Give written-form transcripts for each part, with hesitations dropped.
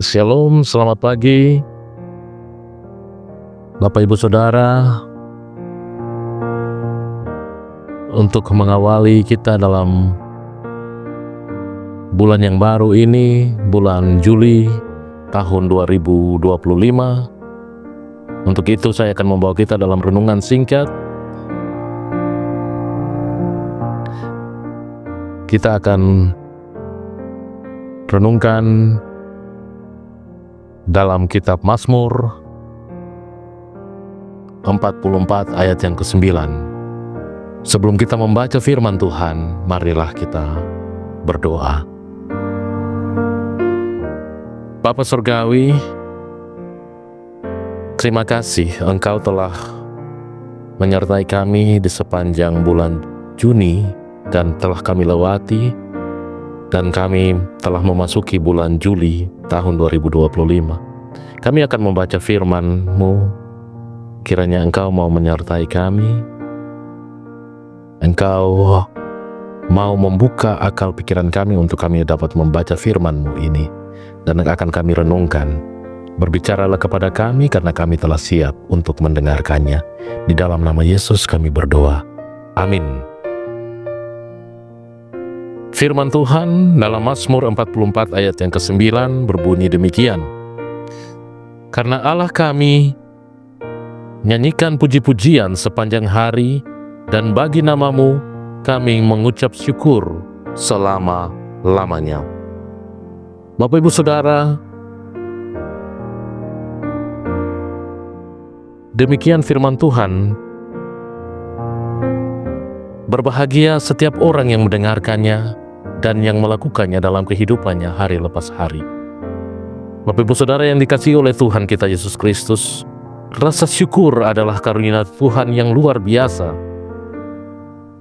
Shalom, selamat pagi Bapak Ibu Saudara. Untuk mengawali kita dalam bulan yang baru ini, bulan Juli tahun 2025. Untuk itu saya akan membawa kita dalam renungan singkat. Kita akan renungkan dalam kitab Mazmur 44 ayat yang ke-9. Sebelum kita membaca firman Tuhan, marilah kita berdoa. Bapa Surgawi, terima kasih Engkau telah menyertai kami di sepanjang bulan Juni dan telah kami lewati, dan kami telah memasuki bulan Juli tahun 2025. Kami akan membaca firman-Mu. Kiranya Engkau mau menyertai kami. Engkau mau membuka akal pikiran kami untuk kami dapat membaca firman-Mu ini, dan akan kami renungkan. Berbicaralah kepada kami karena kami telah siap untuk mendengarkannya. Di dalam nama Yesus kami berdoa. Amin. Firman Tuhan dalam Mazmur 44 ayat yang ke-9 berbunyi demikian. Karena Allah kami, nyanyikan puji-pujian sepanjang hari, dan bagi nama-Mu kami mengucap syukur selama-lamanya. Bapak Ibu Saudara, demikian firman Tuhan. Berbahagia setiap orang yang mendengarkannya dan yang melakukannya dalam kehidupannya hari lepas hari. Bapak Ibu Saudara yang dikasihi oleh Tuhan kita Yesus Kristus, rasa syukur adalah karunia Tuhan yang luar biasa.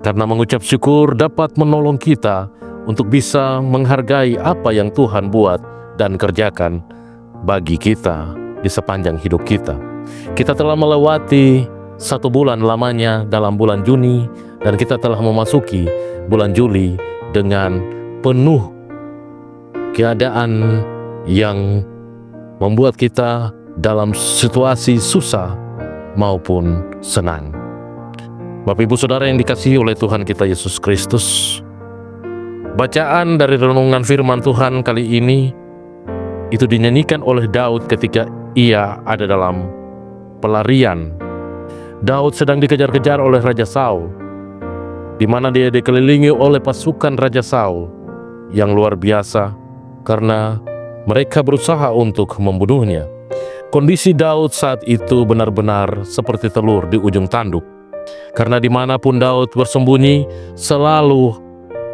Karena mengucap syukur dapat menolong kita untuk bisa menghargai apa yang Tuhan buat dan kerjakan bagi kita di sepanjang hidup kita. Kita telah melewati 1 bulan lamanya dalam bulan Juni, dan kita telah memasuki bulan Juli dengan penuh keadaan yang membuat kita dalam situasi susah maupun senang. Bapak Ibu Saudara yang dikasihi oleh Tuhan kita Yesus Kristus, bacaan dari renungan firman Tuhan kali ini itu dinyanyikan oleh Daud ketika ia ada dalam pelarian. Daud sedang dikejar-kejar oleh Raja Saul, di mana dia dikelilingi oleh pasukan Raja Saul yang luar biasa karena mereka berusaha untuk membunuhnya. Kondisi Daud saat itu benar-benar seperti telur di ujung tanduk, karena dimanapun Daud bersembunyi selalu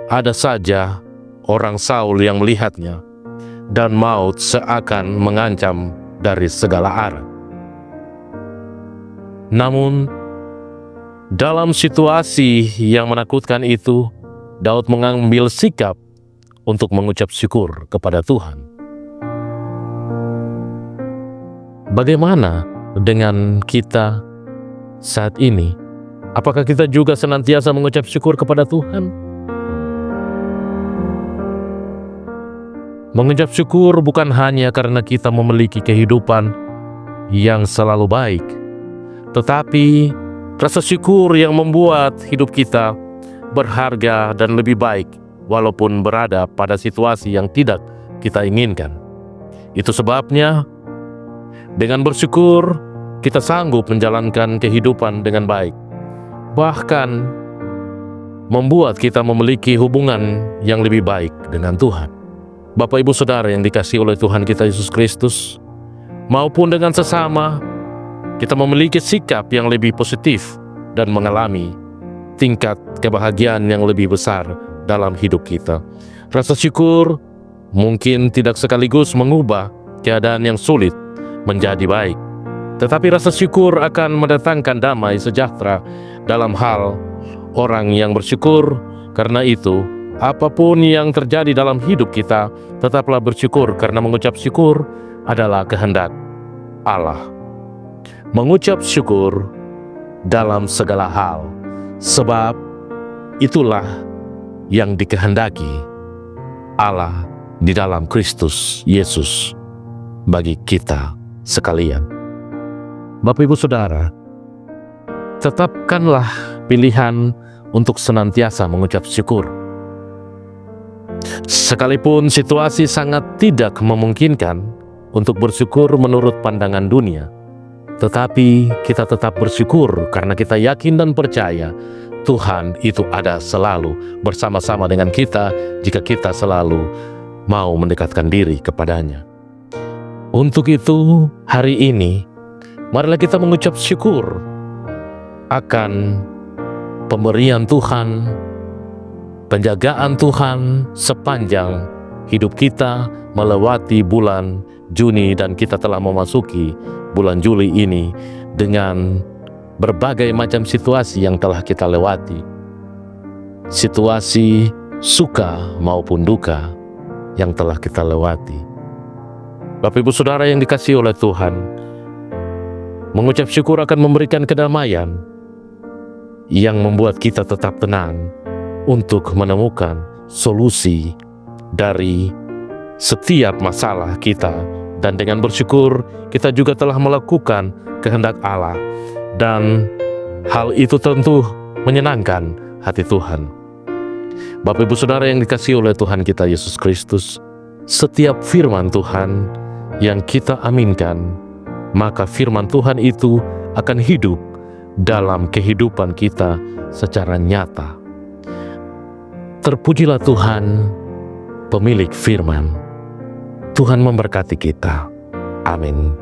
ada saja orang Saul yang melihatnya, dan maut seakan mengancam dari segala arah. Namun dalam situasi yang menakutkan itu, Daud mengambil sikap untuk mengucap syukur kepada Tuhan. Bagaimana dengan kita saat ini? Apakah kita juga senantiasa mengucap syukur kepada Tuhan? Mengucap syukur bukan hanya karena kita memiliki kehidupan yang selalu baik, tetapi rasa syukur yang membuat hidup kita berharga dan lebih baik walaupun berada pada situasi yang tidak kita inginkan. Itu sebabnya dengan bersyukur kita sanggup menjalankan kehidupan dengan baik, bahkan membuat kita memiliki hubungan yang lebih baik dengan Tuhan. Bapak Ibu Saudara yang dikasihi oleh Tuhan kita Yesus Kristus, maupun dengan sesama, kita memiliki sikap yang lebih positif dan mengalami tingkat kebahagiaan yang lebih besar dalam hidup kita. Rasa syukur mungkin tidak sekaligus mengubah keadaan yang sulit menjadi baik, tetapi rasa syukur akan mendatangkan damai sejahtera dalam hal orang yang bersyukur. Karena itu, apapun yang terjadi dalam hidup kita, tetaplah bersyukur, karena mengucap syukur adalah kehendak Allah. Mengucap syukur dalam segala hal, sebab itulah yang dikehendaki Allah di dalam Kristus Yesus. bagi kita sekalian. Bapak Ibu Saudara, tetapkanlah pilihan untuk senantiasa mengucap syukur. Sekalipun situasi sangat tidak memungkinkan untuk bersyukur menurut pandangan dunia, tetapi kita tetap bersyukur karena kita yakin dan percaya Tuhan itu ada selalu bersama-sama dengan kita jika kita selalu mau mendekatkan diri kepadanya. Untuk itu, hari ini, marilah kita mengucap syukur akan pemberian Tuhan, penjagaan Tuhan sepanjang hidup kita melewati bulan Juni, dan kita telah memasuki bulan Juli ini dengan berbagai macam situasi yang telah kita lewati. Situasi suka maupun duka yang telah kita lewati. Bapak Ibu Saudara yang dikasihi oleh Tuhan, mengucap syukur akan memberikan kedamaian yang membuat kita tetap tenang untuk menemukan solusi dari setiap masalah kita. Dan dengan bersyukur, kita juga telah melakukan kehendak Allah, dan hal itu tentu menyenangkan hati Tuhan. Bapak Ibu Saudara yang dikasihi oleh Tuhan kita Yesus Kristus, setiap firman Tuhan yang kita aminkan, maka firman Tuhan itu akan hidup dalam kehidupan kita secara nyata. Terpujilah Tuhan, pemilik firman. Tuhan memberkati kita. Amin.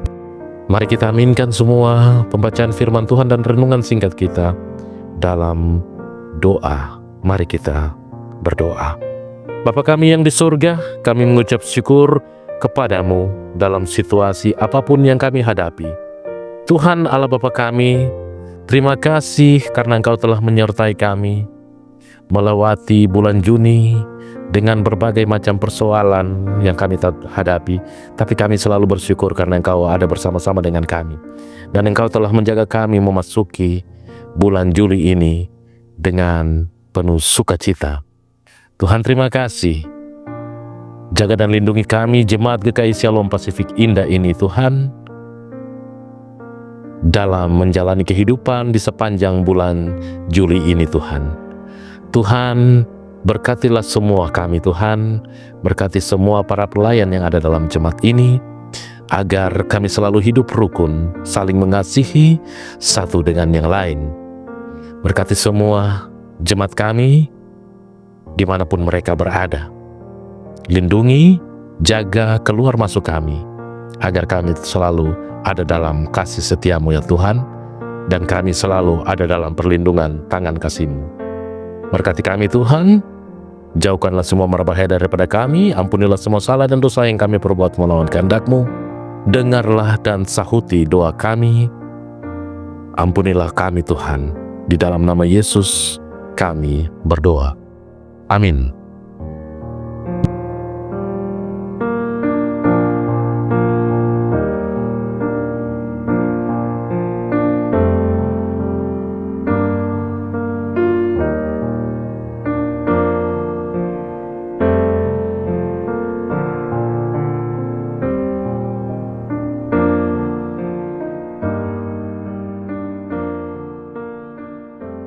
Mari kita aminkan semua pembacaan firman Tuhan dan renungan singkat kita dalam doa. Mari kita berdoa. Bapa kami yang di surga, kami mengucap syukur kepadamu dalam situasi apapun yang kami hadapi. Tuhan Allah Bapa kami, terima kasih karena Engkau telah menyertai kami melewati bulan Juni dengan berbagai macam persoalan yang kami hadapi. Tapi kami selalu bersyukur karena Engkau ada bersama-sama dengan kami. Dan Engkau telah menjaga kami memasuki bulan Juli ini dengan penuh sukacita. Tuhan terima kasih. Jaga dan lindungi kami, Jemaat GKI Shalom Pasifik Indah ini Tuhan, dalam menjalani kehidupan di sepanjang bulan Juli ini Tuhan. Tuhan, berkatilah semua kami Tuhan, berkati semua para pelayan yang ada dalam jemaat ini, agar kami selalu hidup rukun, saling mengasihi satu dengan yang lain. Berkati semua jemaat kami, dimanapun mereka berada. Lindungi, jaga keluar masuk kami, agar kami selalu ada dalam kasih setiamu ya Tuhan, dan kami selalu ada dalam perlindungan tangan kasih-Mu. Berkati kami Tuhan, jauhkanlah semua mara bahaya daripada kami, ampunilah semua salah dan dosa yang kami perbuat melawan kehendak-Mu. Dengarlah dan sahuti doa kami, ampunilah kami Tuhan, di dalam nama Yesus kami berdoa. Amin.